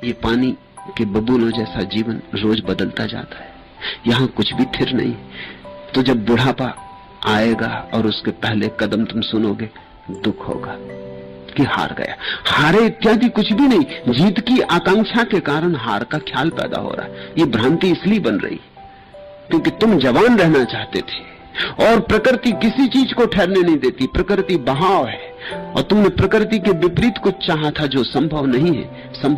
ये पानी के बबूलों जैसा जीवन रोज बदलता जाता है, यहां कुछ भी स्थिर नहीं। तो जब बुढ़ापा आएगा और उसके पहले कदम तुम सुनोगे, दुख होगा कि हार गया। हारे इत्यादि कुछ भी नहीं, जीत की आकांक्षा के कारण हार का ख्याल पैदा हो रहा है। ये भ्रांति इसलिए बन रही क्योंकि तुम जवान रहना चाहते थे, और प्रकृति किसी चीज को ठहरने नहीं देती, प्रकृति बहाव है, और तुमने प्रकृति के विपरीत कुछ चाहा था जो संभव नहीं है।